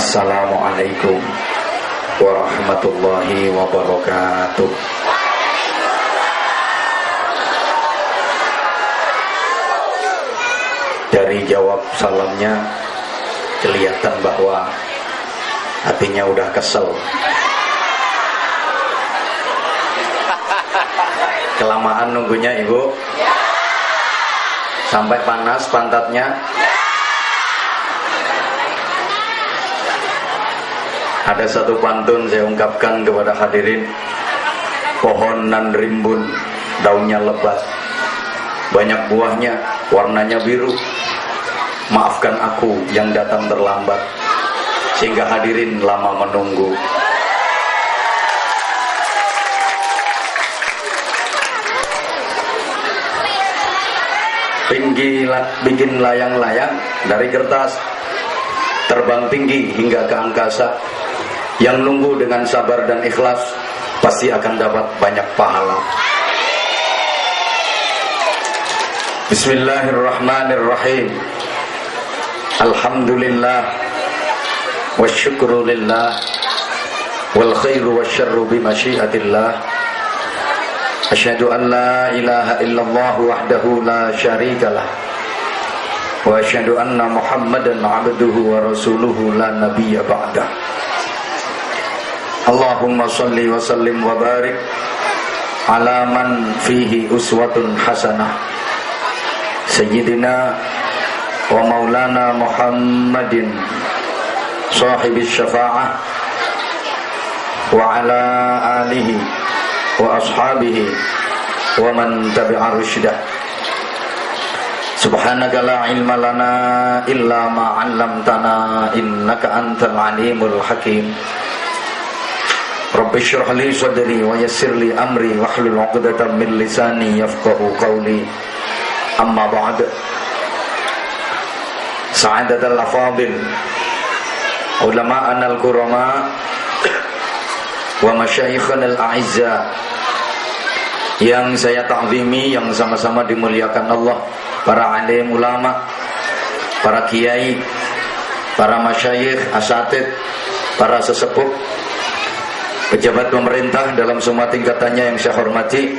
Assalamualaikum warahmatullahi wabarakatuh. Dari jawab salamnya kelihatan bahwa hatinya udah kesel. Kelamaan nunggunya ibu, sampai panas pantatnya. Ada satu pantun saya ungkapkan kepada hadirin. Pohon nan rimbun, daunnya lebat, banyak buahnya, warnanya biru. Maafkan aku yang datang terlambat, sehingga hadirin lama menunggu. Bikin layang-layang dari kertas, terbang tinggi hingga ke angkasa. Yang nunggu dengan sabar dan ikhlas pasti akan dapat banyak pahala. Bismillahirrahmanirrahim. Alhamdulillah wa syukru lillah wal khairu wa syarru bimasyiatillah. Asyhadu an la ilaha illallah wahdahu la syarikalah wa asyhadu anna Muhammadan abduhu wa rasuluhu la nabiyya ba'dah. Allahumma salli wa sallim wa barik ala man fihi uswatun hasanah Sayyidina wa maulana Muhammadin sahibis syafa'ah wa ala alihi wa ashabihi wa man tabi'a rusydah. Subhanaka la ilma lana illa ma 'allamtana innaka antal alimul hakim. Rabbi syrah li sadri wa yassir li amri wahlul 'uqdatam min lisani yafqahu qawli. Amma ba'd. Sa'adatul afadil, ulama'ana al-kurama wa masyayikhana al-a'izza yang saya ta'zimi, yang sama-sama dimuliakan Allah, para alim ulama, para kiai, para masyayikh, asatid, para sesepuh, pejabat pemerintah dalam semua tingkatannya yang saya hormati,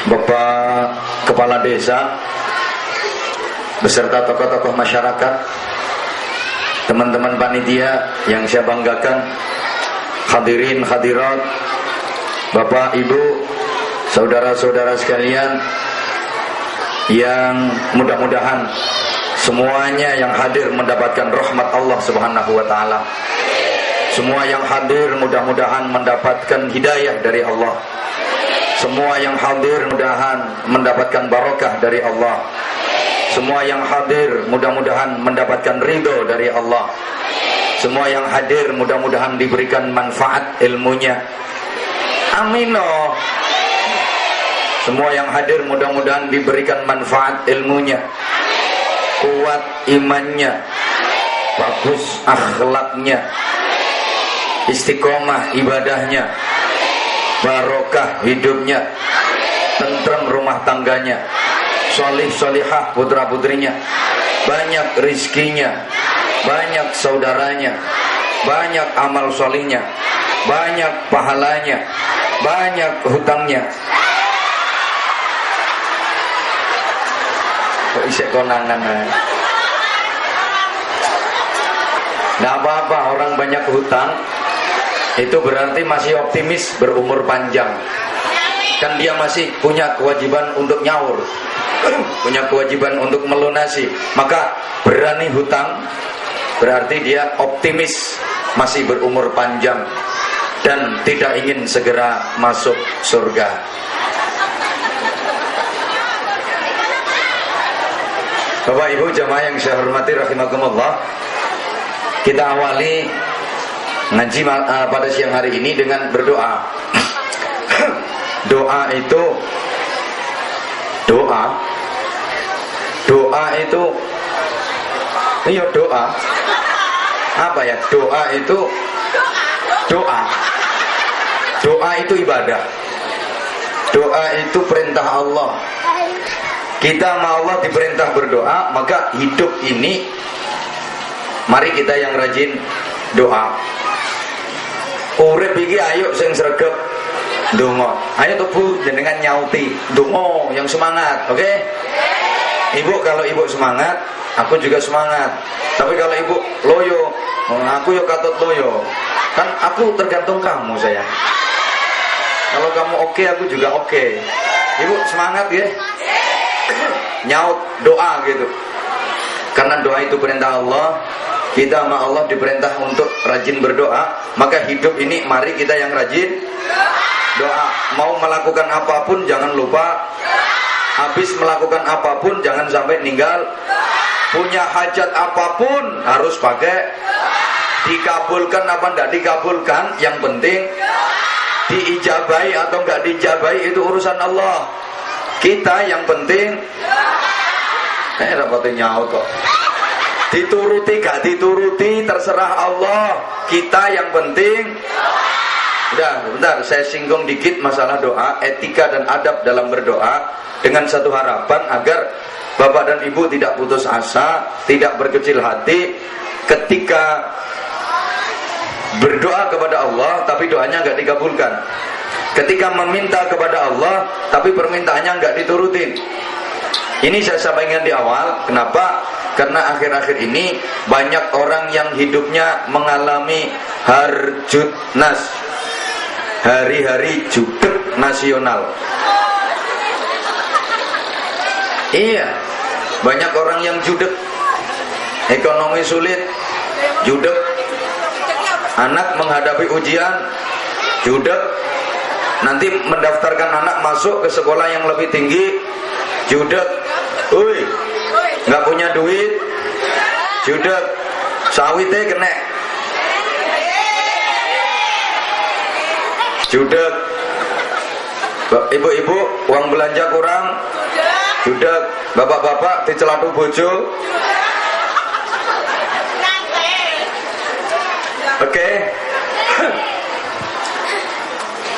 Bapak Kepala Desa beserta tokoh-tokoh masyarakat, teman-teman panitia yang saya banggakan, hadirin hadirat, Bapak Ibu, saudara-saudara sekalian, yang mudah-mudahan semuanya yang hadir mendapatkan rahmat Allah Subhanahu wa taala. Semua yang hadir mudah-mudahan mendapatkan hidayah dari Allah. Semua yang hadir mudah-mudahan mendapatkan barokah dari Allah. Semua yang hadir mudah-mudahan mendapatkan ridho dari Allah. Semua yang hadir mudah-mudahan diberikan manfaat ilmunya. Amin. Semua yang hadir mudah-mudahan diberikan manfaat ilmunya, kuat imannya, bagus akhlaknya, istiqomah ibadahnya, barokah hidupnya, tentrem rumah tangganya, solih solihah putra putrinya, banyak rizkinya, banyak saudaranya, banyak amal solihnya, banyak pahalanya, banyak hutangnya. Kok isek konangan ya? Nggak apa-apa, orang banyak hutang itu berarti masih optimis berumur panjang. Kan dia masih punya kewajiban untuk nyaur, punya kewajiban untuk melunasi. Maka berani hutang berarti dia optimis masih berumur panjang dan tidak ingin segera masuk surga. Bapak Ibu jamaah yang saya hormati rahimakumullah, kita awali ngaji pada siang hari ini dengan berdoa. Doa itu iya doa. Apa ya? Doa itu ibadah. Doa itu perintah Allah. Kita sama Allah diperintah berdoa, maka hidup ini mari kita yang rajin doa. Urip iki ayo sing sregep ndonga. Ayo tuh Bu jenengan nyauti ndonga yang semangat, oke? Ibu kalau ibu semangat, aku juga semangat. Tapi kalau ibu loyo, aku yo katut loyo. Kan aku tergantung kamu sayang. Kalau kamu oke, aku juga oke. Ibu semangat ya. Nyaut doa gitu. Karena doa itu perintah Allah. Kita sama Allah diperintah untuk rajin berdoa. Maka hidup ini mari kita yang rajin doa. Mau melakukan apapun jangan lupa. Habis melakukan apapun jangan sampai ninggal. Punya hajat apapun harus pakai. Dikabulkan apa enggak dikabulkan, yang penting diijabahi atau enggak diijabahi itu urusan Allah. Kita yang penting rapatnya nyaut kok. Dituruti gak dituruti terserah Allah. Kita yang penting. Udah, bentar saya singgung dikit masalah doa, etika dan adab dalam berdoa, dengan satu harapan agar Bapak dan Ibu tidak putus asa, tidak berkecil hati ketika berdoa kepada Allah tapi doanya enggak dikabulkan. Ketika meminta kepada Allah tapi permintaannya enggak diturutin. Ini saya sampaikan di awal. Kenapa? Karena akhir-akhir ini banyak orang yang hidupnya mengalami harjutnas, hari-hari judeg nasional. Iya, banyak orang yang judeg, ekonomi sulit, judeg, anak menghadapi ujian, judeg, nanti mendaftarkan anak masuk ke sekolah yang lebih tinggi, judeg, nggak punya duit, judeg, sawitnya kena, judeg, ibu-ibu uang belanja kurang, judeg, bapak-bapak dicelatu bojo. Oke.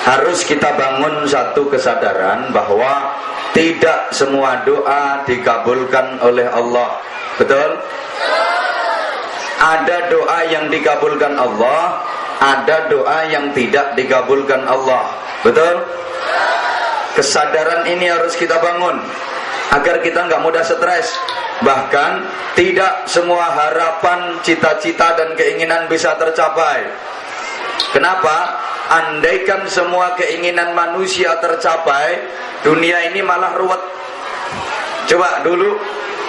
Harus kita bangun satu kesadaran bahwa tidak semua doa dikabulkan oleh Allah. Betul? Ada doa yang dikabulkan Allah, ada doa yang tidak dikabulkan Allah. Betul? Kesadaran ini harus kita bangun agar kita nggak mudah stres. Bahkan tidak semua harapan, cita-cita dan keinginan bisa tercapai. Kenapa? Andaikan semua keinginan manusia tercapai, dunia ini malah ruwet. Coba dulu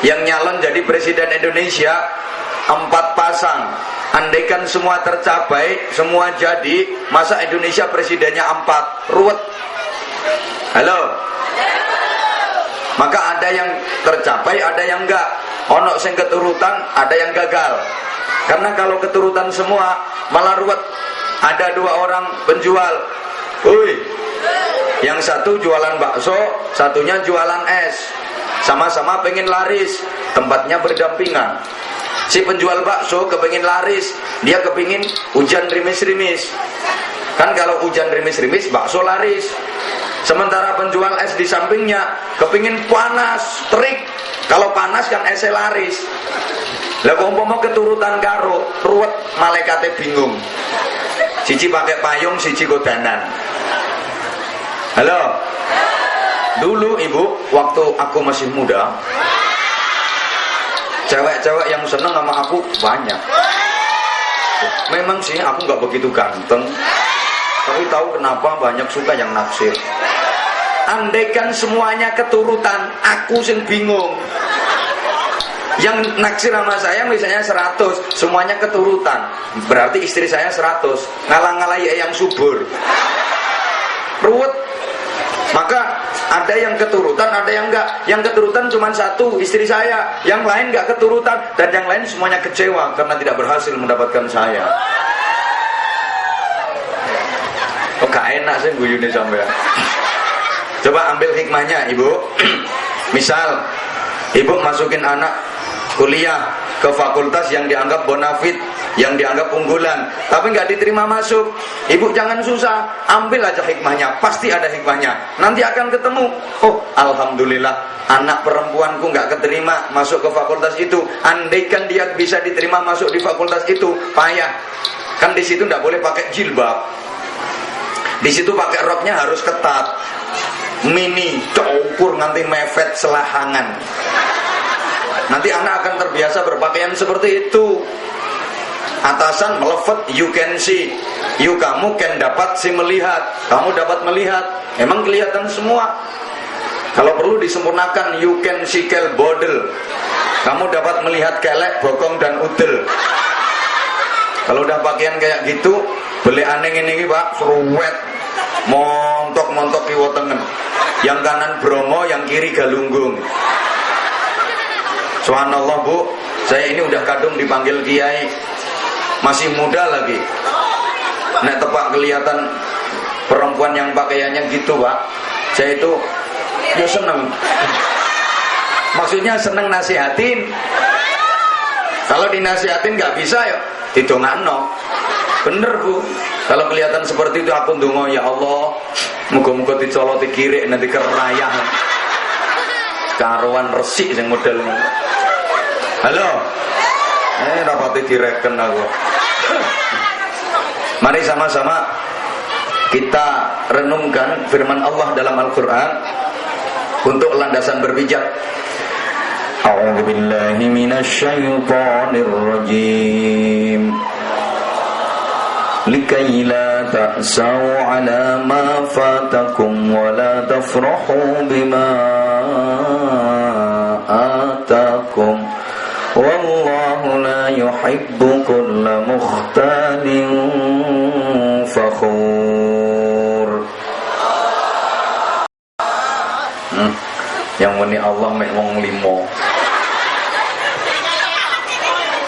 yang nyalon jadi presiden Indonesia 4 pasang. Andaikan semua tercapai, semua jadi, masa Indonesia presidennya 4? Ruwet. Halo? Maka ada yang tercapai, ada yang enggak. Ono sing keturutan, ada yang gagal. Karena kalau keturutan semua malah ruwet. Ada 2 orang penjual. Yang satu jualan bakso, satunya jualan es. Sama-sama pengen laris, tempatnya berdampingan. Si penjual bakso kepengin laris, dia kepingin hujan rimis-rimis. Kan kalau hujan rimis-rimis, bakso laris. Sementara penjual es di sampingnya kepingin panas, terik. Kalau panas kan esnya laris. Lah kok umpama keturutan karo, ruwet, malaikate bingung. Siji pakai payung, siji godanan. Halo. Dulu ibu, waktu aku masih muda, cewek-cewek yang seneng sama aku banyak. Memang sih aku nggak begitu ganteng, tapi tahu kenapa banyak suka yang naksir. Andaikan semuanya keturutan, aku sing bingung. Yang naksir sama saya misalnya 100, semuanya keturutan, berarti istri saya 100. Ngalah-ngalah yang subur, ruwet. Maka ada yang keturutan, ada yang enggak. Yang keturutan cuma 1, istri saya. Yang lain enggak keturutan, dan yang lain semuanya kecewa karena tidak berhasil mendapatkan saya. Kok gak enak sih guyune sampean. Coba ambil hikmahnya ibu. Misal ibu masukin anak kuliah ke fakultas yang dianggap bonafit, yang dianggap unggulan, tapi nggak diterima masuk. Ibu jangan susah, ambil aja hikmahnya, pasti ada hikmahnya. Nanti akan ketemu. Oh, alhamdulillah, anak perempuanku nggak keterima masuk ke fakultas itu. Andaikan dia bisa diterima masuk di fakultas itu, payah. Kan di situ nggak boleh pakai jilbab. Di situ pakai roknya harus ketat, mini, cukur nganti mepet selahangan. Nanti anak akan terbiasa berpakaian seperti itu. Atasan melevet, you can see. You kamu can dapat si melihat. Kamu dapat melihat. Emang kelihatan semua. Kalau perlu disempurnakan, you can see kel bodel. Kamu dapat melihat kelek, bokong dan udel. Kalau udah pakaian kayak gitu, beli aneh ini Pak, seruwet, montok-montok kiwa tengen. Yang kanan Bromo, yang kiri Galunggung. Subhanallah Bu, saya ini udah kadung dipanggil kiai. Masih muda lagi. Nek tepak kelihatan perempuan yang pakaiannya gitu Pak, saya itu ya seneng. Maksudnya seneng nasihatin. Kalau dinasihatin nggak bisa ya didongakno. Bener Bu. Kalau kelihatan seperti itu aku ndonga, ya Allah, muga-muga dicoloti kirik nanti kerayah. Karuan resik sing model. Halo. Rapati direken aku. Mari sama-sama kita renungkan firman Allah dalam Al-Quran untuk landasan berpijak. A'udzu billahi minasyaitonir rajim. Likai la ta'sau 'ala ma fatakum wa la tafrahu bima atakum. Wallahu la yuhibbu kulla mukhtalin fakhur. Yang muni Allah mek wong limo.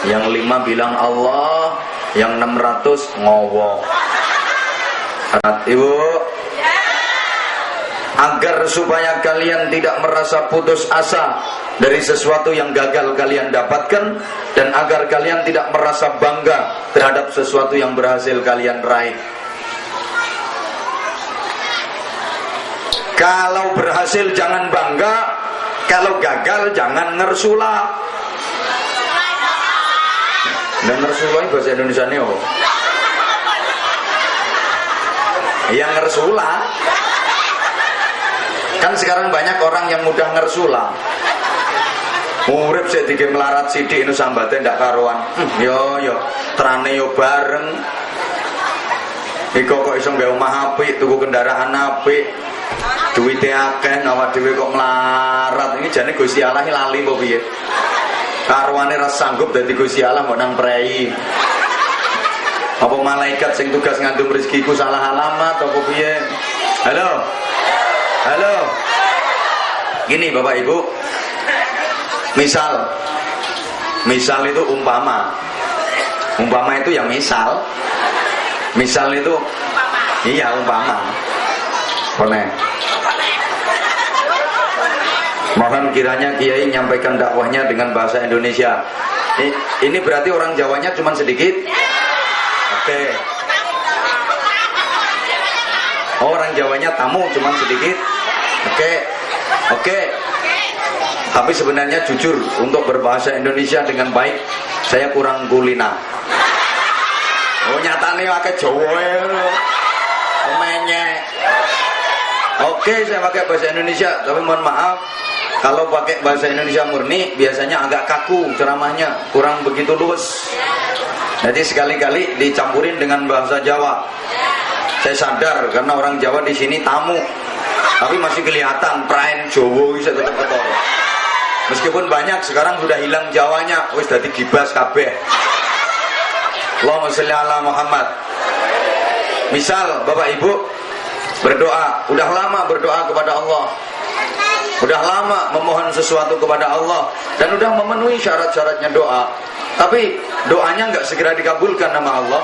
Yang 5 bilang Allah, yang 600 ngowo. Ibu, agar supaya kalian tidak merasa putus asa dari sesuatu yang gagal kalian dapatkan, dan agar kalian tidak merasa bangga terhadap sesuatu yang berhasil kalian raih. Kalau berhasil jangan bangga, kalau gagal jangan ngersula. Dan ngersula ini bahasa Indonesia nih oh. Yang ngersula. Kan sekarang banyak orang yang mudah ngersula. Urip sik dike melarat sithik nu sambate ndak karuan. Yo trane yo bareng. Iko kok iso nggawe omah apik, tuku kendaraan apik. Duwite akeh, awak dhewe kok melarat. Ini jane Gusti Allah lali apa piye? Karuane ra sanggup dadi Gusti Allah mbok nang prei. Apa malaikat sing tugas ngandum rezekiku salah alamat apa piye? Halo. Halo. Gini Bapak Ibu. Misal itu umpama itu yang misal itu iya umpama. Boleh. Mohon kiranya Kiai menyampaikan dakwahnya dengan bahasa Indonesia. Ini berarti orang Jawanya cuma sedikit. Oke. Oh, orang Jawanya tamu cuma sedikit. Oke. Tapi sebenarnya jujur, untuk berbahasa Indonesia dengan baik saya kurang kulina. Oh nyatane pakai Jawa menyek. Oke, saya pakai bahasa Indonesia, tapi mohon maaf kalau pakai bahasa Indonesia murni biasanya agak kaku ceramahnya, kurang begitu luwes. Jadi sekali-kali dicampurin dengan bahasa Jawa. Saya sadar karena orang Jawa di sini tamu, tapi masih kelihatan praen Jawa bisa tetap ketara. Meskipun banyak sekarang sudah hilang Jawanya, wis dadi gibas kabeh. Allahumma sholli ala Muhammad. Misal Bapak Ibu berdoa, udah lama berdoa kepada Allah, udah lama memohon sesuatu kepada Allah, dan udah memenuhi syarat-syaratnya doa, tapi doanya nggak segera dikabulkan sama Allah,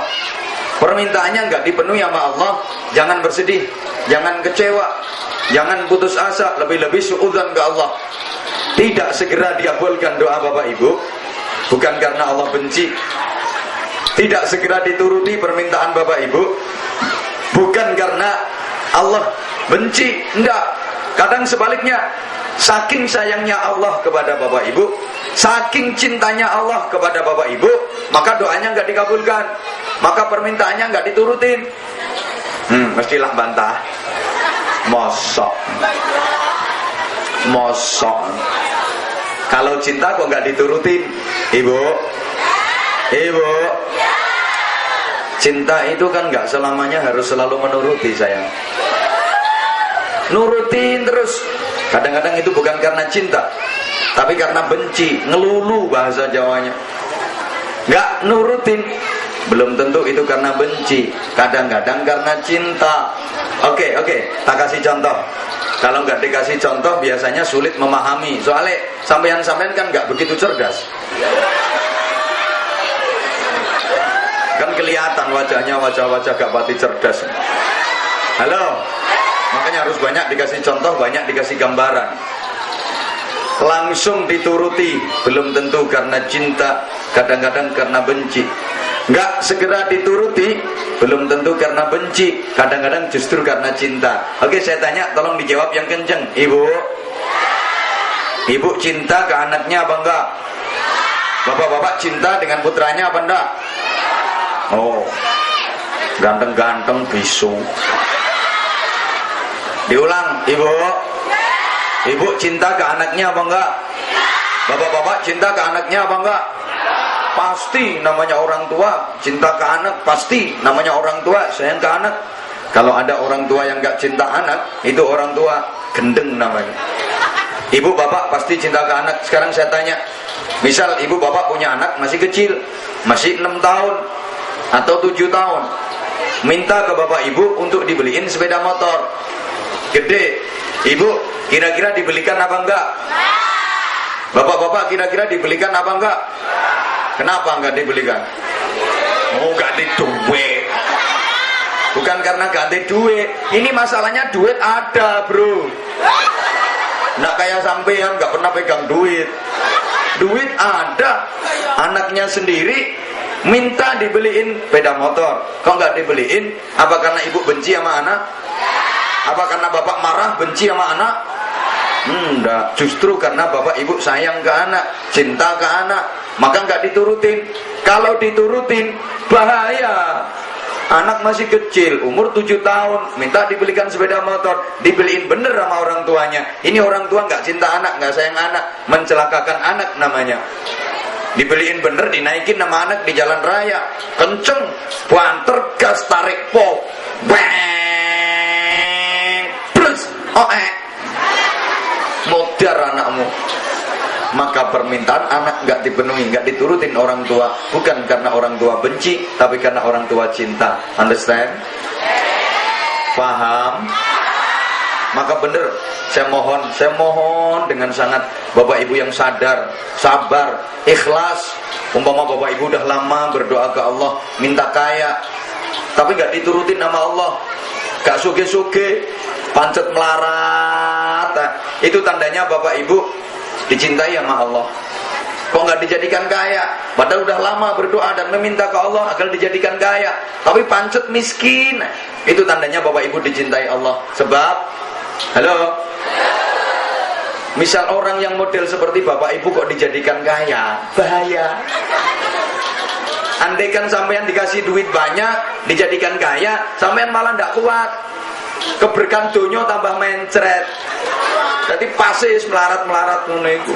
permintaannya nggak dipenuhi sama Allah. Jangan bersedih, jangan kecewa, jangan putus asa, lebih-lebih suudzon ke Allah. Tidak segera dikabulkan doa Bapak Ibu bukan karena Allah benci, tidak segera dituruti permintaan Bapak Ibu, bukan karena Allah benci, enggak. Kadang sebaliknya, saking sayangnya Allah kepada Bapak Ibu, saking cintanya Allah kepada Bapak Ibu, maka doanya enggak dikabulkan, maka permintaannya enggak diturutin. Mestilah bantah. Mosok. Kalau cinta kok enggak diturutin, Ibu? Cinta itu kan enggak selamanya harus selalu menuruti, sayang. Nurutin terus. Kadang-kadang itu bukan karena cinta, tapi karena benci, ngelulu bahasa Jawanya. Enggak nurutin, belum tentu itu karena benci, kadang-kadang karena cinta. Oke, tak kasih contoh. Kalau nggak dikasih contoh biasanya sulit memahami. Soalnya sampean kan nggak begitu cerdas. Kan kelihatan wajahnya wajah-wajah gak pati cerdas. Halo. Makanya harus banyak dikasih contoh, banyak dikasih gambaran. Langsung dituruti belum tentu karena cinta, kadang-kadang karena benci. Enggak segera dituruti belum tentu karena benci, kadang-kadang justru karena cinta. Oke, saya tanya, tolong dijawab yang kenceng. Ibu cinta ke anaknya apa enggak? Bapak-bapak cinta dengan putranya apa enggak? Oh, ganteng-ganteng bisu. Diulang, Ibu cinta ke anaknya apa enggak? Bapak-bapak cinta ke anaknya apa enggak? Pasti namanya orang tua cinta ke anak, pasti namanya orang tua sayang ke anak. Kalau ada orang tua yang enggak cinta anak, itu orang tua gendeng namanya. Ibu bapak pasti cinta ke anak. Sekarang saya tanya, misal ibu bapak punya anak masih kecil, masih 6 tahun atau 7 tahun, minta ke bapak ibu untuk dibeliin sepeda motor gede, ibu kira-kira dibelikan apa enggak? Bapak-bapak kira-kira dibelikan apa enggak? Kenapa enggak dibelikan? Oh, enggak ada duit. Bukan karena enggak ada duit. Ini masalahnya duit ada, bro. Enggak kayak sampean enggak pernah pegang duit. Duit ada. Anaknya sendiri minta dibeliin sepeda motor. Kok enggak dibeliin? Apa karena ibu benci sama anak? Apa karena bapak marah benci sama anak? Enggak, justru karena bapak ibu sayang ke anak, cinta ke anak, maka enggak diturutin. Kalau diturutin bahaya. Anak masih kecil, umur 7 tahun, minta dibelikan sepeda motor, dibeliin bener sama orang tuanya. Ini orang tua enggak cinta anak, enggak sayang anak, mencelakakan anak namanya. Dibeliin bener, dinaikin nama anak di jalan raya, kenceng, banter, gas, tarik pop, bang, plus, modar anakmu. Maka permintaan anak enggak dipenuhi, enggak diturutin orang tua, bukan karena orang tua benci, tapi karena orang tua cinta. Understand? Paham? Maka benar, saya mohon dengan sangat bapak ibu yang sadar, sabar, ikhlas. Umpama bapak ibu udah lama berdoa ke Allah minta kaya, tapi enggak diturutin sama Allah, enggak suge-suge, pancet melarat, itu tandanya bapak ibu dicintai sama Allah. Kok nggak dijadikan kaya? Padahal udah lama berdoa dan meminta ke Allah agar dijadikan kaya, tapi pancet miskin. Itu tandanya bapak ibu dicintai Allah. Sebab, halo, misal orang yang model seperti bapak ibu kok dijadikan kaya, bahaya. Andaikan sampean dikasih duit banyak, dijadikan kaya, sampean malah ndak kuat. Keberkahan dunia tambah mencret. Jadi pasis melarat-melarat ngono iku.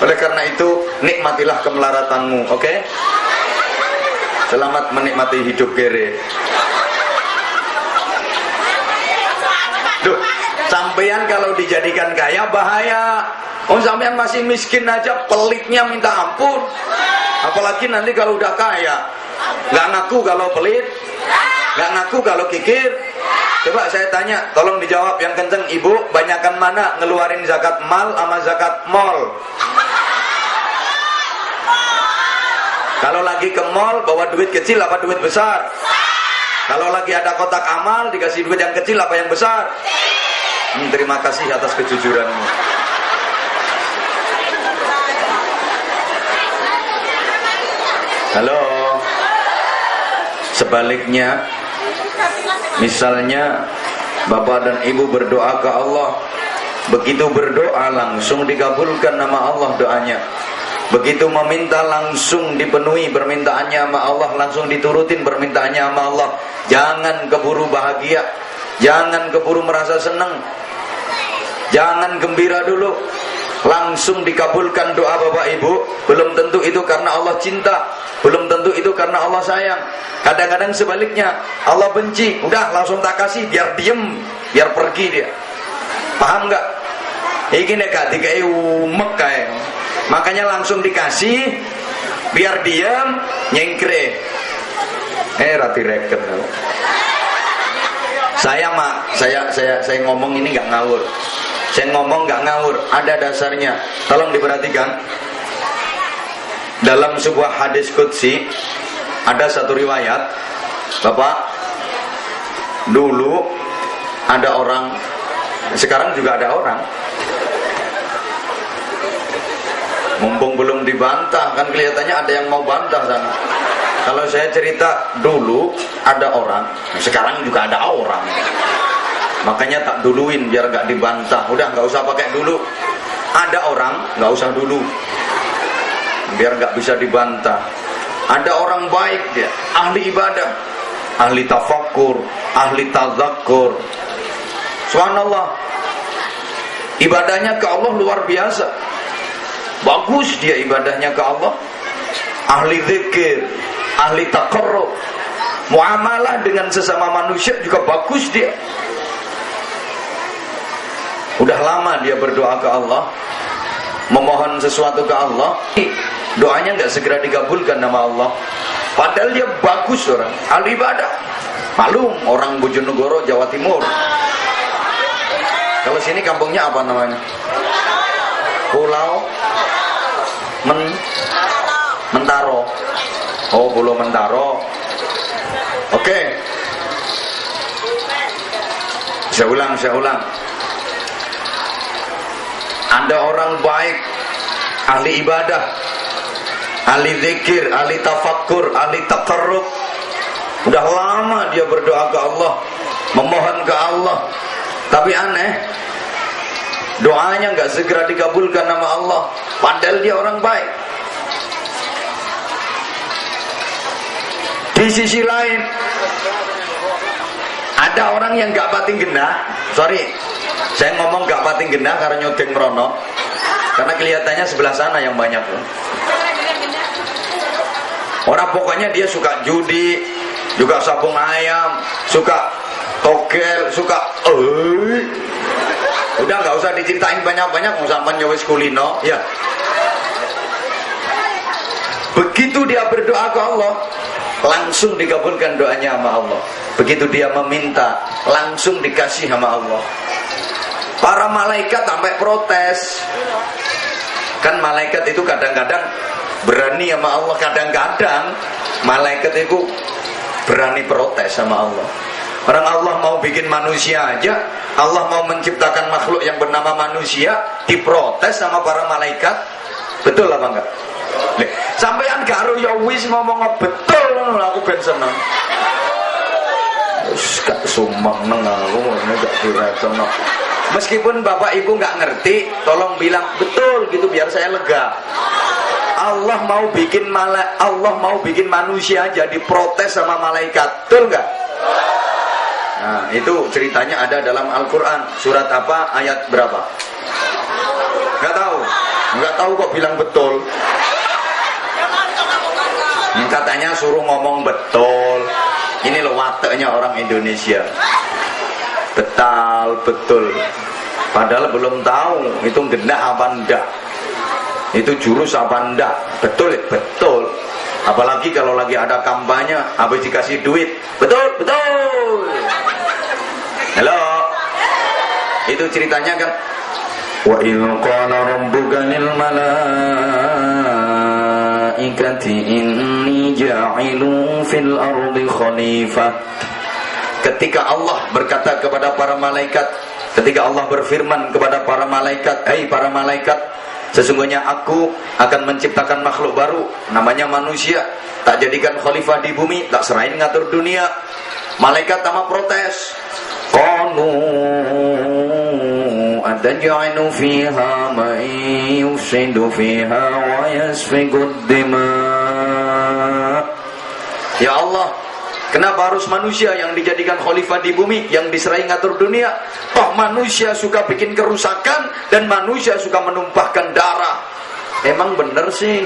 Oleh karena itu, nikmatilah kemelaratanmu, oke? Selamat menikmati hidup kere. Duh, sampean kalau dijadikan kaya bahaya. Oh, sampean masih miskin aja pelitnya minta ampun. Apalagi nanti kalau udah kaya. Nggak ngaku kalau pelit, nggak ngaku kalau kikir. Coba saya tanya, tolong dijawab yang kenceng, ibu, banyakan mana ngeluarin zakat mal sama zakat mall? Kalau lagi ke mall bawa duit kecil apa duit besar? Kalau lagi ada kotak amal dikasih duit yang kecil apa yang besar? Terima kasih atas kejujuranmu. Halo. Sebaliknya, misalnya bapak dan ibu berdoa ke Allah, begitu berdoa langsung dikabulkan nama Allah doanya. Begitu meminta langsung dipenuhi permintaannya sama Allah, langsung diturutin permintaannya sama Allah. Jangan keburu bahagia, jangan keburu merasa senang, jangan gembira dulu. Langsung dikabulkan doa bapak ibu. Belum tentu itu karena Allah cinta, belum tentu itu karena Allah sayang. Kadang-kadang sebaliknya, Allah benci, udah langsung tak kasih biar diem, biar pergi dia. Paham gak? Ini nek dikai umek kayak. Makanya langsung dikasih biar diam, nyengkre. Rati reken. Saya ngomong ini nggak ngawur. Saya ngomong nggak ngawur, ada dasarnya. Tolong diperhatikan. Dalam sebuah hadis qudsi ada satu riwayat, Bapak, dulu ada orang, sekarang juga ada orang. Mumpung belum dibantah, kan kelihatannya ada yang mau bantah sana. Kalau saya cerita dulu ada orang, sekarang juga ada orang. Makanya tak duluin biar gak dibantah. Udah gak usah pakai dulu. Ada orang, gak usah dulu, biar gak bisa dibantah. Ada orang baik dia, ahli ibadah, ahli tafakkur, ahli tazakkur. Subhanallah, ibadahnya ke Allah luar biasa. Bagus dia ibadahnya ke Allah. Ahli zikir, ahli taqarrub, muamalah dengan sesama manusia juga bagus dia. Udah lama dia berdoa ke Allah, memohon sesuatu ke Allah, doanya nggak segera dikabulkan nama Allah. Padahal dia bagus orang, ahli ibadah. Malum orang Bojonegoro, Jawa Timur. Kalau sini kampungnya apa namanya? Pulau Mentaro. Oh, Pulau Mentaro. Oke. Saya ulang. Ada orang baik, ahli ibadah, ahli zikir, ahli tafakkur, ahli taqarrub. Udah lama dia berdoa ke Allah, memohon ke Allah. Tapi aneh, doanya nggak segera dikabulkan nama Allah. Padahal dia orang baik. Di sisi lain, ada orang yang nggak pating genah. Sorry, saya ngomong nggak pating genah karena nyodeng merono. Karena kelihatannya sebelah sana yang banyak. Orang pokoknya dia suka judi, juga sabung ayam, suka togel, suka udah nggak usah diceritain banyak-banyak, mau sampai nyawis kulino ya. Begitu dia berdoa ke Allah, langsung dikabulkan doanya sama Allah. Begitu dia meminta, langsung dikasih sama Allah. Para malaikat sampai protes. Kan malaikat itu kadang-kadang berani sama Allah, kadang-kadang malaikat itu berani protes sama Allah. Orang Allah mau bikin manusia aja, Allah mau menciptakan makhluk yang bernama manusia, diprotes sama para malaikat. Betul apa enggak? Sampeyan karo ya wis ngomong betul ngono aku ben seneng. Wis gak sumeng nang aku ngene gak diretono. Meskipun Bapak Ibu nggak ngerti, tolong bilang betul gitu biar saya lega. Allah mau bikin manusia aja diprotes sama malaikat, betul nggak? Nah, itu ceritanya ada dalam Al-Quran. Surat apa? Ayat berapa? Nggak tahu kok bilang betul. Katanya suruh ngomong betul. Ini loh wataknya orang Indonesia. Betul. Padahal belum tahu itu gendak apa enggak, itu jurus apa enggak. Betul. Apalagi kalau lagi ada kampanye, habis dikasih duit, betul. Halo, itu ceritanya kan. Wa il qala rabbuka lil malaikati inni ja'ilu fil ardi khalifah. Ketika Allah berkata kepada para malaikat, ketika Allah berfirman kepada para malaikat, "Hai para malaikat, Sesungguhnya aku akan menciptakan makhluk baru, namanya manusia. Tak jadikan khalifah di bumi, tak serahin ngatur dunia. Malaikat sama protes. Qalu ataj'alu fiha man yufsidu fiha wa yasfikud dima. Ya Allah, kenapa harus manusia yang dijadikan khalifah di bumi, yang diserahi ngatur dunia? Toh manusia suka bikin kerusakan dan manusia suka menumpahkan darah. Emang bener sih?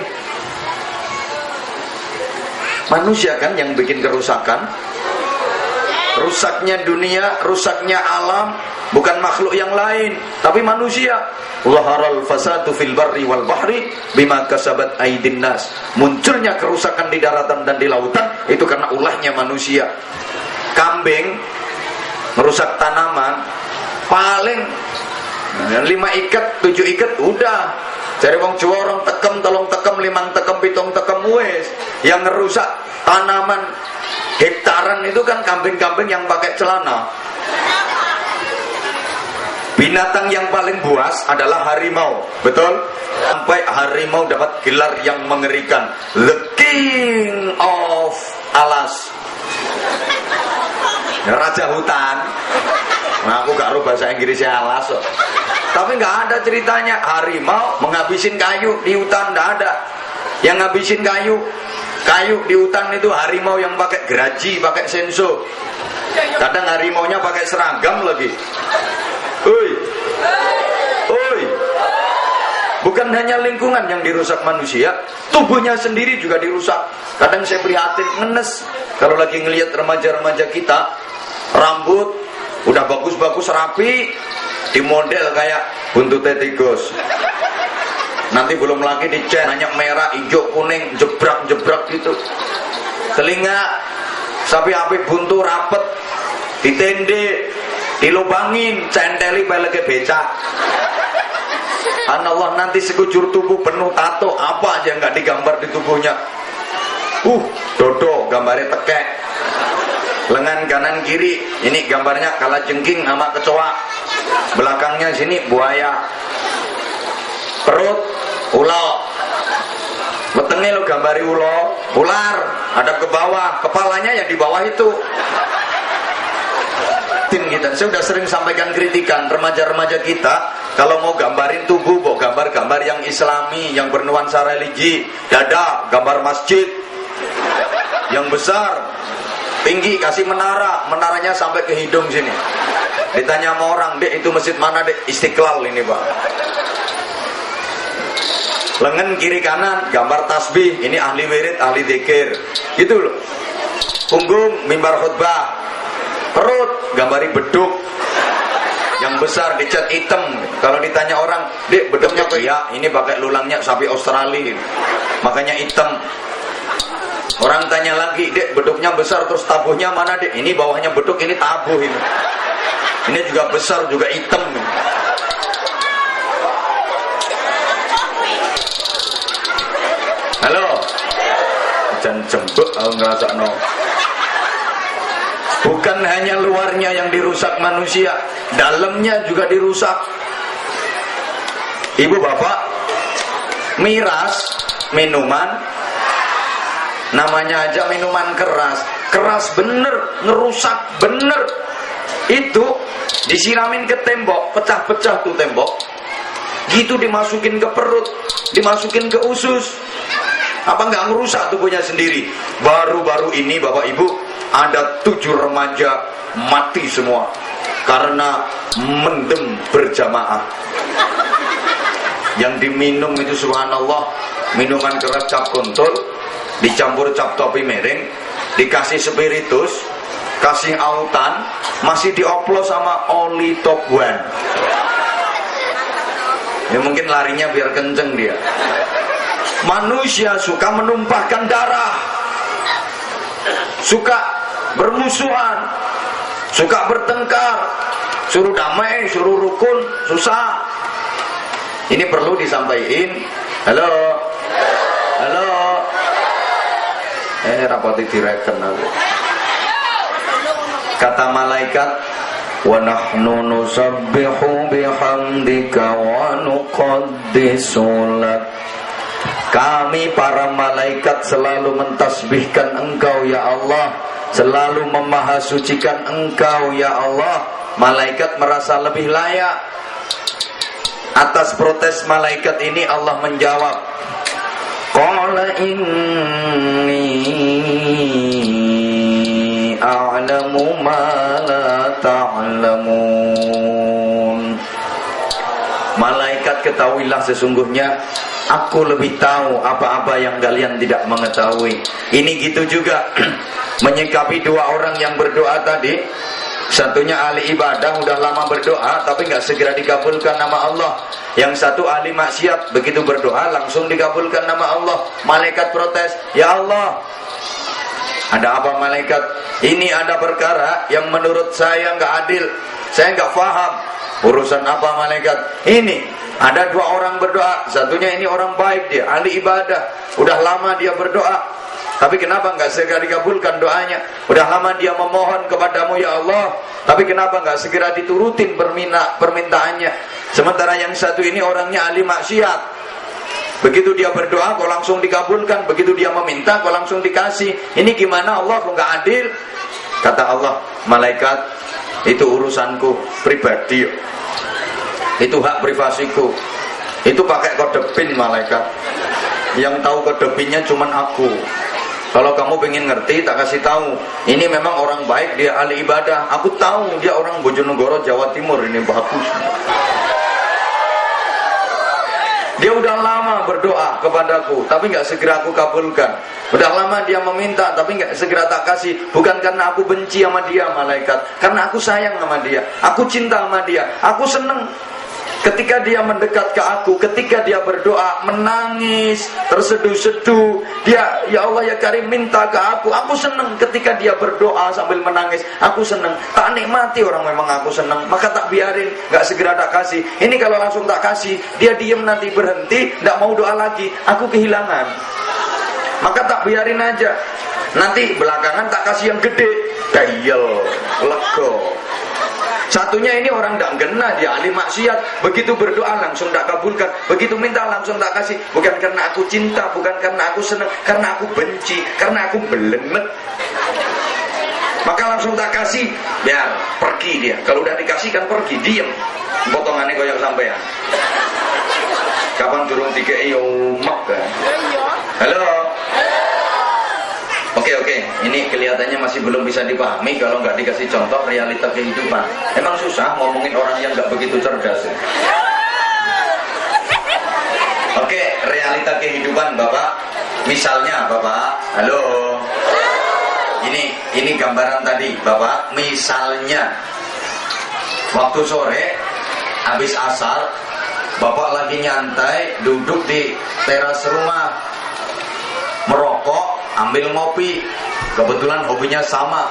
Manusia kan yang bikin kerusakan. Rusaknya dunia, rusaknya alam, bukan makhluk yang lain, tapi manusia. Zaharal fasadu fil barri wal bahri bima kasabat aydin nas. Munculnya kerusakan di daratan dan di lautan itu karena ulahnya manusia. Kambing merusak tanaman, paling 5 ikat, 7 ikat udah. Cari wong Jawa orang tekem, tolong tekem, 5 tekem, 7 tekem wes. Yang ngerusak tanaman hektaran itu kan kambing-kambing yang pakai celana. Binatang yang paling buas adalah harimau, betul? Sampai harimau dapat gelar yang mengerikan, The King of Alas, Raja Hutan. Nah, aku gak tahu bahasa Inggrisnya alas. Tapi nggak ada ceritanya harimau menghabisin kayu di hutan, nggak ada. Yang ngabisin kayu di hutan itu harimau yang pakai geraji, pakai senso. Kadang harimaunya pakai seragam lagi. Oi, oi. Bukan hanya lingkungan yang dirusak manusia, tubuhnya sendiri juga dirusak. Kadang saya prihatin, ngenes kalau lagi ngelihat remaja-remaja kita, rambut udah bagus-bagus rapi, di model kayak buntutnya tikus. Nanti belum lagi dicat, banyak merah, hijau, kuning, jebrak-jebrak gitu. Telinga sapi api buntu rapet, ditende, dilubangin, centeli peleke becak. Allah, nanti sekujur tubuh penuh tato, apa aja nggak digambar di tubuhnya. Dodo, gambarnya tekek. Lengan kanan kiri, ini gambarnya kalajengking sama kecoa. Belakangnya sini buaya. Perut ulo. Wetenge lo gambari ulo, ular, ada ke bawah, kepalanya ya di bawah itu. Kita sudah sering sampaikan kritikan remaja-remaja kita kalau mau gambarin tubuh, mau gambar-gambar yang islami, yang bernuansa religi. Dada, gambar masjid yang besar, tinggi, kasih menara, menaranya sampai ke hidung sini. Ditanya sama orang, Dek itu masjid mana Dek? Istiqlal ini Pak. Lengan kiri kanan gambar tasbih, ini ahli wirid, ahli dzikir, gitu loh. Punggung mimbar khutbah. Perut gambari beduk yang besar dicat hitam. Kalau ditanya orang, Dek beduknya kok? Ya ini pakai lulangnya sapi Australia, makanya hitam. Orang tanya lagi, Dek beduknya besar terus tabuhnya mana Dek? Ini bawahnya beduk, ini tabuh ini. Ini juga besar juga hitam. Halo, jangan jembek aku ngerasa no. Bukan hanya luarnya yang dirusak manusia, dalamnya juga dirusak. Ibu bapak, miras, minuman, namanya aja minuman keras. Keras bener, ngerusak bener. Itu disiramin ke tembok, pecah-pecah tuh tembok. Gitu dimasukin ke perut, dimasukin ke usus. Apa nggak ngerusak tubuhnya sendiri? Baru-baru ini bapak ibu, ada 7 remaja mati semua karena mendem berjamaah. Yang diminum itu subhanallah, minuman keras cap kontol, dicampur cap topi mereng, dikasih spiritus, kasih autan, masih dioplos sama oli top one. Ya mungkin larinya biar kenceng dia. Manusia suka menumpahkan darah, suka bermusuhan, suka bertengkar, suruh damai, suruh rukun, susah. Ini perlu disampaikan. Halo, halo. Rapati direken aku. Kata malaikat, wa nahnu nusabbihu bihamdika wa nuqaddisu lak. Kami para malaikat selalu mentasbihkan Engkau ya Allah, selalu memahasucikan Engkau ya Allah. Malaikat merasa lebih layak. Atas protes malaikat ini Allah menjawab, qala inni a'lamu ma la ta'lamun. Malaikat, ketahuilah sesungguhnya aku lebih tahu apa-apa yang kalian tidak mengetahui. Ini gitu juga menyikapi dua orang yang berdoa tadi. Satunya ahli ibadah, udah lama berdoa tapi nggak segera dikabulkan nama Allah. Yang satu ahli maksiat, begitu berdoa langsung dikabulkan nama Allah. Malaikat protes, ya Allah, ada apa malaikat? Ini ada perkara yang menurut saya nggak adil, saya nggak paham. Urusan apa malaikat? Ini ada dua orang berdoa, satunya ini orang baik, dia ahli ibadah, udah lama dia berdoa, tapi kenapa nggak segera dikabulkan doanya? Udah lama dia memohon kepadamu ya Allah, tapi kenapa nggak segera diturutin permintaannya? Sementara yang satu ini orangnya ahli maksiat, begitu dia berdoa kok langsung dikabulkan, begitu dia meminta kok langsung dikasih. Ini gimana Allah, kok nggak adil? Kata Allah, malaikat, itu urusanku pribadi, itu hak privasiku, itu pakai kode PIN malaikat. Yang tahu kode PIN-nya cuman aku. Kalau kamu pengen ngerti, tak kasih tahu. Ini memang orang baik, dia ahli ibadah. Aku tahu dia orang Bojonegoro, Jawa Timur. Ini bagus. Dia udah lama berdoa kepadaku, tapi nggak segera aku kabulkan. Udah lama dia meminta, tapi nggak segera tak kasih. Bukan karena aku benci sama dia malaikat, karena aku sayang sama dia. Aku cinta sama dia. Aku seneng ketika dia mendekat ke aku, ketika dia berdoa, menangis, terseduh-seduh. Dia, ya Allah ya Karim, minta ke aku. Aku senang ketika dia berdoa sambil menangis. Aku senang, tak nikmati orang memang aku senang. Maka tak biarin, gak segera tak kasih. Ini kalau langsung tak kasih, dia diem nanti berhenti, gak mau doa lagi. Aku kehilangan. Maka tak biarin aja. Nanti belakangan tak kasih yang gede. Dayel, lego. Satunya ini orang tak kena, dia ahli maksiat. Begitu berdoa langsung tak kabulkan, begitu minta langsung tak kasih. Bukan karena aku cinta, bukan karena aku senang, karena aku benci, karena aku belemet. Maka langsung tak kasih, biar pergi dia. Kalau udah dikasih kan pergi, diem. Potongannya koyak sampean. Kapan turun tiga umak kan? Halo. Oke, ini kelihatannya masih belum bisa dipahami kalau nggak dikasih contoh realita kehidupan. Emang susah ngomongin orang yang nggak begitu cerdas. Oke, realita kehidupan Bapak. Misalnya Bapak, halo. Ini gambaran tadi Bapak. Misalnya waktu sore habis asar, Bapak lagi nyantai duduk di teras rumah, merokok, ambil ngopi. Kebetulan hobinya sama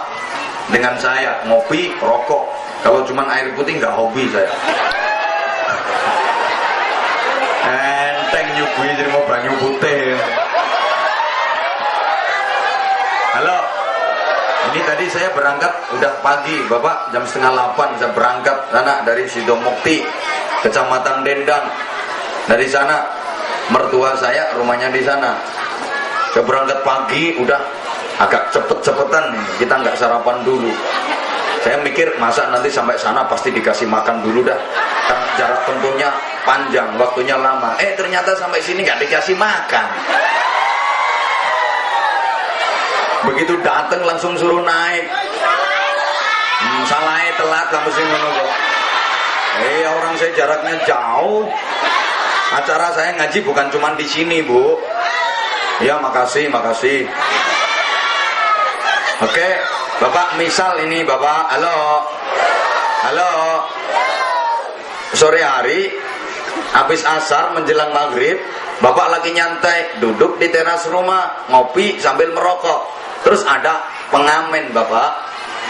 dengan saya, ngopi, rokok. Kalau cuma air putih nggak hobi saya. Enteng nyuguhi jadi mau banyu putih. Halo. Ini tadi saya berangkat udah pagi, Bapak, jam 7:30 saya berangkat sana dari Sidomukti, Kecamatan Dendang. Dari sana mertua saya rumahnya di sana. Saya berangkat pagi, udah agak cepet-cepetan nih, kita nggak sarapan dulu. Saya mikir masa nanti sampai sana pasti dikasih makan dulu dah, kan jarak tempuhnya panjang, waktunya lama. Ternyata sampai sini nggak dikasih makan. Begitu datang langsung suruh naik. Salahnya telat kamu sih menunggu. Orang saya jaraknya jauh. Acara saya ngaji bukan cuma di sini, Bu. Ya, makasih. Oke, Bapak, misal ini Bapak, halo. Sore hari, habis asar menjelang maghrib, Bapak lagi nyantai, duduk di teras rumah, ngopi sambil merokok. Terus ada pengamen Bapak,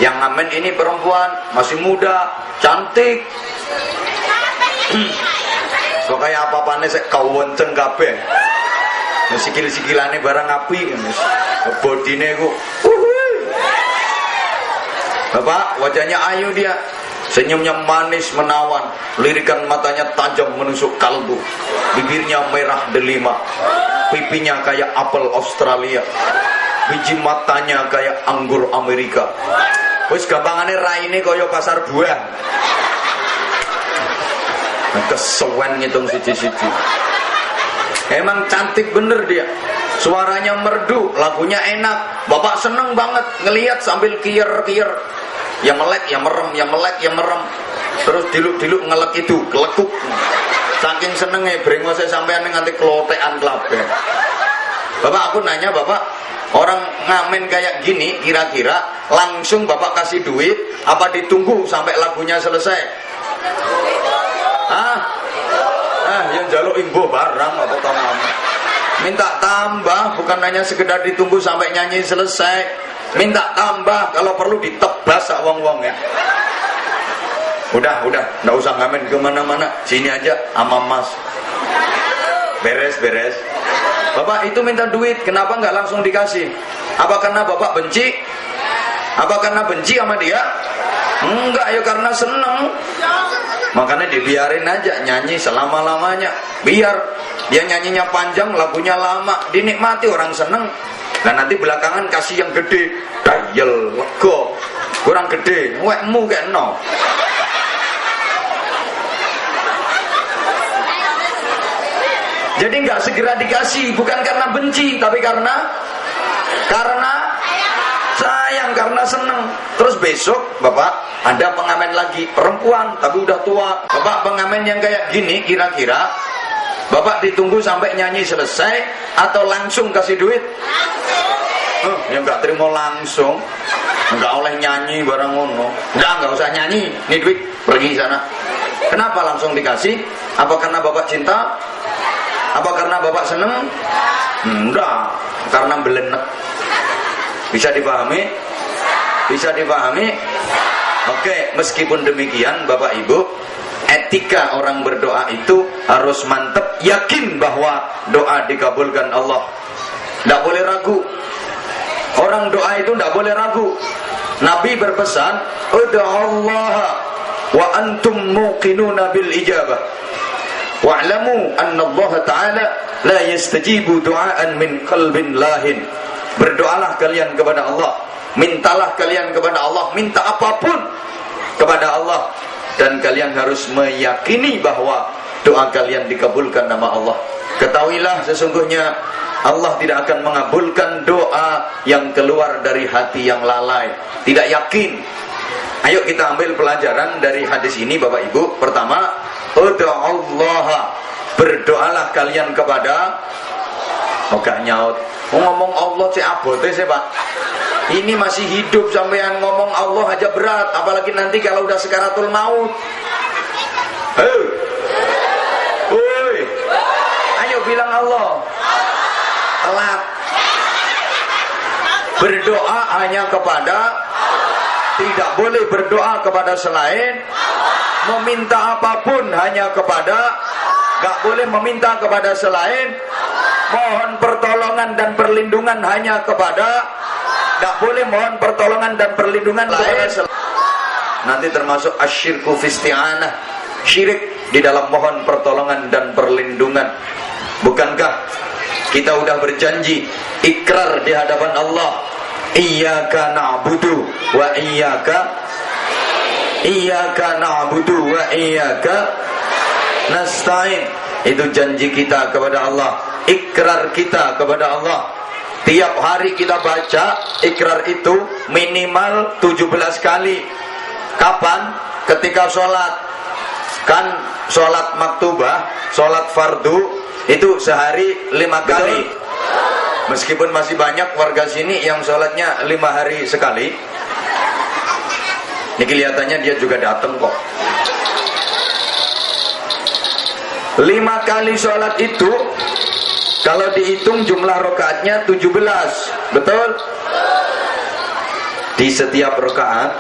yang ngamen ini perempuan, masih muda, cantik. Kok kayak apa-apane sik kawenceng kabeh. Sikil-sikilane barang api, bodine ku. Bapak, wajahnya ayu dia. Senyumnya manis menawan, lirikan matanya tajam menusuk kalbu, bibirnya merah delima, pipinya kayak apel Australia, biji matanya kayak anggur Amerika. Wis gampangane raine kaya pasar buah. Kesewen ngitung siji-siji. Emang cantik bener dia. Suaranya merdu, lagunya enak. Bapak seneng banget ngelihat sambil kiyer-kiyer. Ya melek, ya merem, ya melek, ya merem. Terus diluk-diluk ngelek itu, kelekuk. Saking senengnya brengose sampean nganti klotekan klabe. Bapak, aku nanya Bapak, orang ngamen kayak gini kira-kira langsung Bapak kasih duit apa ditunggu sampai lagunya selesai? Yang jaluk imbo barang apa ngamen. Minta tambah, bukan hanya sekedar ditunggu sampai nyanyi selesai. Minta tambah, kalau perlu ditebas sak wong-wong ya. Udah, nggak usah ngamen kemana-mana, sini aja sama mas. Beres. Bapak itu minta duit, kenapa nggak langsung dikasih? Apa karena Bapak benci? Apa karena benci sama dia? Enggak, ya karena seneng. Makanya dibiarin aja nyanyi selama-lamanya. Biar dia nyanyinya panjang, lagunya lama, dinikmati, orang seneng. Nah nanti belakangan kasih yang gede, dayel, lego, kurang gede, wekmu kayak no. Jadi nggak segera dikasih, bukan karena benci, tapi karena sayang, karena seneng. Terus besok Bapak ada pengamen lagi, perempuan tapi udah tua. Bapak pengamen yang kayak gini kira-kira Bapak ditunggu sampai nyanyi selesai atau langsung kasih duit? Ya nggak terima langsung, nggak oleh nyanyi barang ngono. Nggak usah nyanyi, ini duit, pergi sana. Kenapa langsung dikasih? Apa karena Bapak cinta? Apa karena Bapak seneng? Enggak, karena belenek. Bisa dipahami? Bisa dipahami? Oke, meskipun demikian Bapak Ibu, etika orang berdoa itu harus mantap, yakin bahwa doa dikabulkan Allah. Tidak boleh ragu. Orang doa itu tidak boleh ragu. Nabi berpesan, ud'ullaha wa antum muqinuna bil ijabah. Wa'lamu anna Allah Ta'ala la yastajibu du'aan min qalbin lahin. Berdoalah kalian kepada Allah, mintalah kalian kepada Allah, minta apapun kepada Allah, dan kalian harus meyakini bahwa doa kalian dikabulkan nama Allah. Ketahuilah sesungguhnya Allah tidak akan mengabulkan doa yang keluar dari hati yang lalai, tidak yakin. Ayo kita ambil pelajaran dari hadis ini Bapak Ibu. Pertama, ud'ullaha, berdoalah kalian kepada gak nyaut. Ngomong Allah cek abote sih Pak. Ini masih hidup sampean ngomong Allah aja berat, apalagi nanti kalau udah sekaratul maut. Ayo bilang Allah. Telat. Berdoa hanya kepada, tidak boleh berdoa kepada selain, meminta apapun hanya kepada, gak boleh meminta kepada selain, mohon pertolongan dan perlindungan hanya kepada, gak boleh mohon pertolongan dan perlindungan lain. Nanti termasuk asyirku fisti'anah, syirik di dalam mohon pertolongan dan perlindungan. Bukankah kita udah berjanji, ikrar di hadapan Allah, iyyaka na'budu wa iyyaka na'budu wa iyyaka nasta'in. Itu janji kita kepada Allah, ikrar kita kepada Allah. Tiap hari kita baca ikrar itu minimal 17 kali. Kapan? Ketika sholat. Kan sholat maktubah, sholat fardu itu sehari 5 kali. Meskipun masih banyak warga sini yang sholatnya 5 hari sekali. Ini kelihatannya dia juga datang kok. 5 kali sholat itu kalau dihitung jumlah rakaatnya 17. Betul? Di setiap rakaat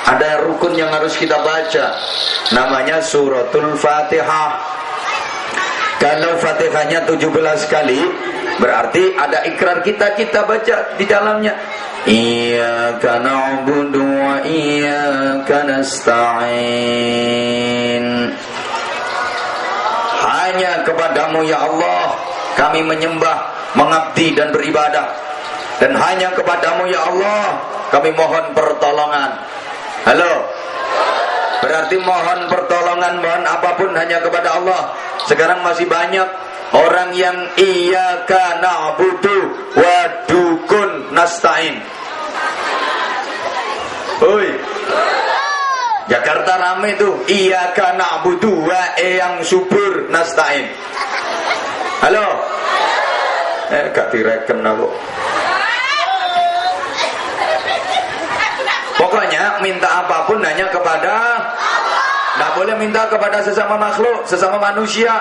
ada rukun yang harus kita baca, namanya suratul Fatihah. Kalau Fatihahnya 17 kali, Berarti ada ikrar kita baca di dalamnya. Iyyaka na'budu wa iyyaka nasta'in. Hanya kepadamu ya Allah kami menyembah, mengabdi dan beribadah. Dan hanya kepadamu ya Allah kami mohon pertolongan. Halo. Berarti mohon pertolongan, mohon apapun hanya kepada Allah. Sekarang masih banyak orang yang iyyaka na'budu wa dukun nasta'in. Oi. Jakarta rame tuh, iyyaka na'budu wa yang subur nasta'in. Halo. Gak direken aku. Pokoknya minta apapun hanya kepada Allah. Nggak boleh minta kepada sesama makhluk, sesama manusia.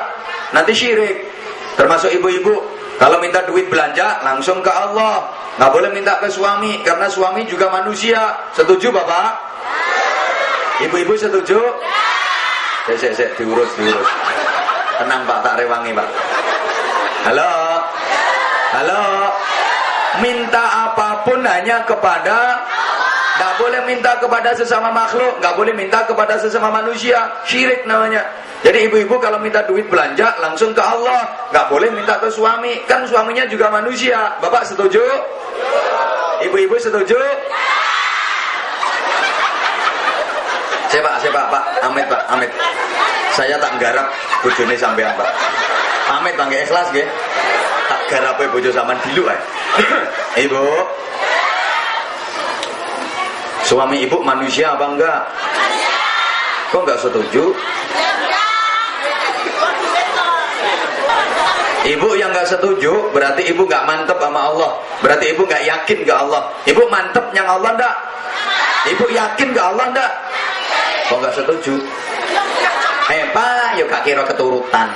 Nanti syirik. Termasuk ibu-ibu, kalau minta duit belanja langsung ke Allah. Nggak boleh minta ke suami, karena suami juga manusia. Setuju Bapak? Ibu-ibu setuju? Sek, diurus. Tenang Pak, tak rewangi Pak. Halo. Minta apapun hanya kepada Allah. Nggak boleh minta kepada sesama makhluk, nggak boleh minta kepada sesama manusia. Syirik namanya. Jadi ibu-ibu kalau minta duit belanja langsung ke Allah, nggak boleh minta ke suami, kan suaminya juga manusia. Bapak setuju? Ibu-ibu setuju? Saya Pak, Amit. Saya tak garap bojone sampean Pak. Amit bangke ikhlas nggih. Tak garape bojo sampean dulu ae. Ibu. Suami ibu manusia apa enggak? Kok enggak setuju? Ibu yang enggak setuju berarti ibu enggak mantep sama Allah. Berarti ibu enggak yakin ke Allah. Ibu mantep yang Allah enggak? Ibu yakin ke Allah enggak? Kok enggak setuju? Pak, yo gak kira keturutan.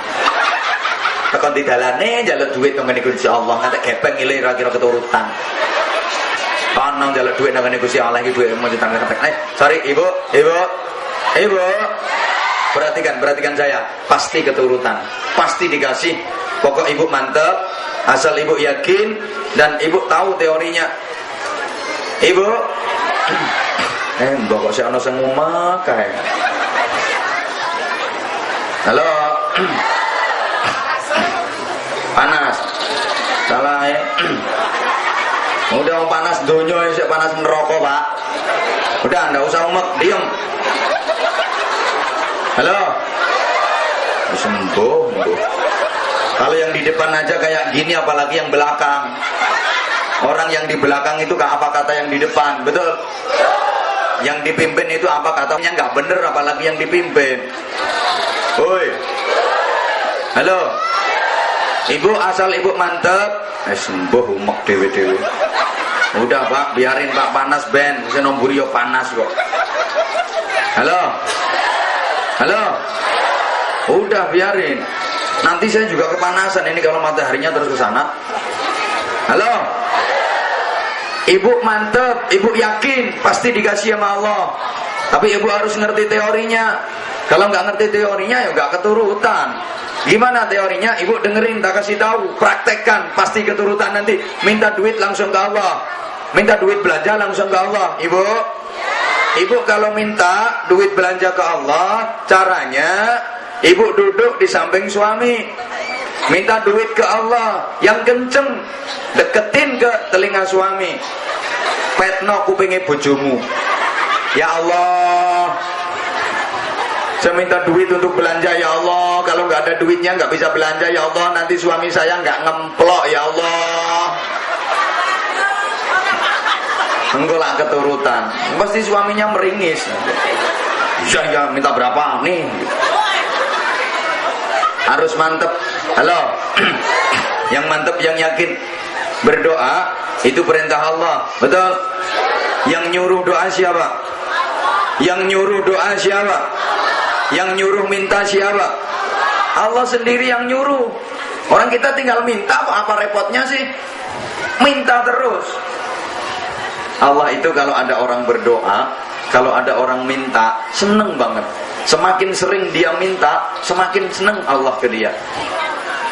Tekan di dalane njaluk duit nang ngene Gusti Allah, ngantek gepeng ngile ora kira keturutan. Kono njaluk duit nang ngene Gusti Allah iki duit mau ditangkap. Sorry Ibu. Perhatikan saya, pasti keturutan, pasti dikasih. Pokok Ibu mantep, asal Ibu yakin dan Ibu tahu teorinya. Ibu, mbok kok sik ana sing ngumak kae. Halo. Panas. Salah ya. Udah panas donya sik panas neraka, Pak. Udah enggak usah umek, diem. Halo. Sembuh. Kalau yang di depan aja kayak gini apalagi yang belakang. Orang yang di belakang itu gak apa kata yang di depan, betul? Yang dipimpin itu apa katanya nggak bener apalagi yang dipimpin. Woi. Halo. Ibu asal ibu mantep, sembuh umek dewe-dewe. Udah Pak, biarin Pak panas ben, saya nomburi yo panas kok. Halo. Udah biarin. Nanti saya juga kepanasan ini kalau mataharinya terus ke sana. Halo. Ibu mantep, ibu yakin pasti dikasih sama Allah. Tapi ibu harus ngerti teorinya. Kalau nggak ngerti teorinya ya nggak keturutan. Gimana teorinya? Ibu dengerin, tak kasih tahu, praktekkan, pasti keturutan nanti. Minta duit langsung ke Allah. Minta duit belanja langsung ke Allah. Ibu kalau minta duit belanja ke Allah, caranya ibu duduk di samping suami. Minta duit ke Allah yang kenceng, deketin ke telinga suami. Petno kupinge bojomu. Ya Allah, saya minta duit untuk belanja ya Allah. Kalau nggak ada duitnya nggak bisa belanja ya Allah. Nanti suami saya nggak ngemplok ya Allah. Enggak lah keturutan. Pasti suaminya meringis. Ya minta berapa nih? Harus mantep. Halo. Yang mantep, yang yakin. Berdoa itu perintah Allah, betul? Yang nyuruh doa siapa? Yang nyuruh doa siapa? Yang nyuruh minta siapa? Allah sendiri yang nyuruh. Orang kita tinggal minta, apa repotnya sih? Minta terus. Allah itu kalau ada orang berdoa, kalau ada orang minta, seneng banget. Semakin sering dia minta, semakin seneng Allah ke dia.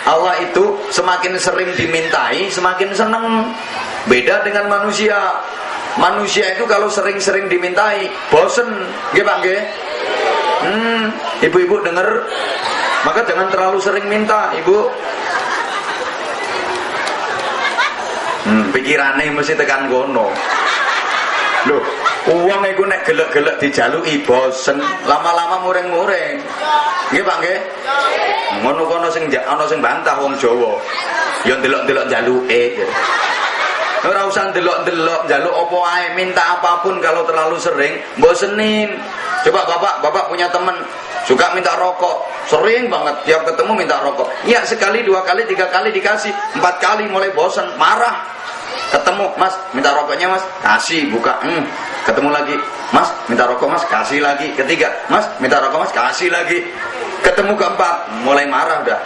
Allah itu semakin sering dimintai semakin seneng. Beda dengan manusia. Manusia itu kalau sering-sering dimintai bosen, nggih Pak nggih? Ibu-ibu dengar, maka jangan terlalu sering minta, Ibu. Pikirannya mesti tekan kono. Loh, uang itu nek gelek-gelek dijaluki bosen, lama-lama muring-muring. Nggih Pak nggih? Ngono kono sing ana sing bantah wong Jawa. Ya ndelok-ndelok jaluke. Ora usah ndelok-ndelok njaluk apa ae, minta apapun kalau terlalu sering bosenin. Coba bapak punya teman suka minta rokok, sering banget tiap ketemu minta rokok. Ya sekali, 2 kali, 3 kali dikasih, 4 kali mulai bosen, marah. Ketemu, Mas, minta rokoknya Mas, kasih, buka. Ketemu lagi, Mas, minta rokok Mas, kasih lagi. Ketiga, Mas, minta rokok Mas, kasih lagi. Ketemu keempat, mulai marah udah.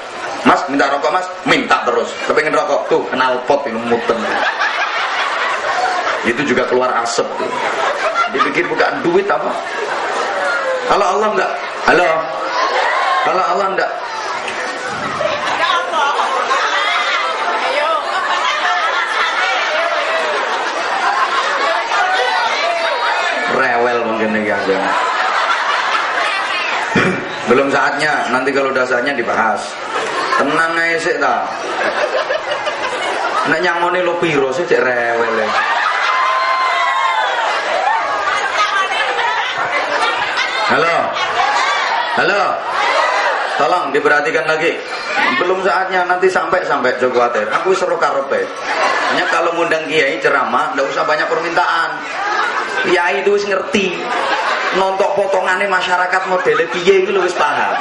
Mas, minta rokok Mas, minta terus. Kepengen rokok, tuh kenal pot ini muter. Itu juga keluar asap tuh. Dipikir buka duit apa? Kalau Allah enggak? Halo? Kalau Allah enggak? Rewel mungkin nih ada. Belum saatnya, nanti kalau udah saatnya dibahas. Tenang aja sih ta. Nek nyangoni lo piro sih cek rewel ya. Halo, tolong diperhatikan lagi. Belum saatnya, nanti sampai Joko khawatir. Aku seru karepe. Hanya kalau ngundang kiai ceramah, nggak usah banyak permintaan. Kiai itu wis ngerti. Nontok potongannya masyarakat model piye itu wis paham.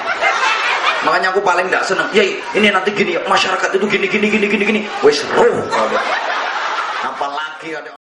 Makanya aku paling nggak seneng. Yai, ini nanti gini, masyarakat itu gini. Wis seru. Apalagi ada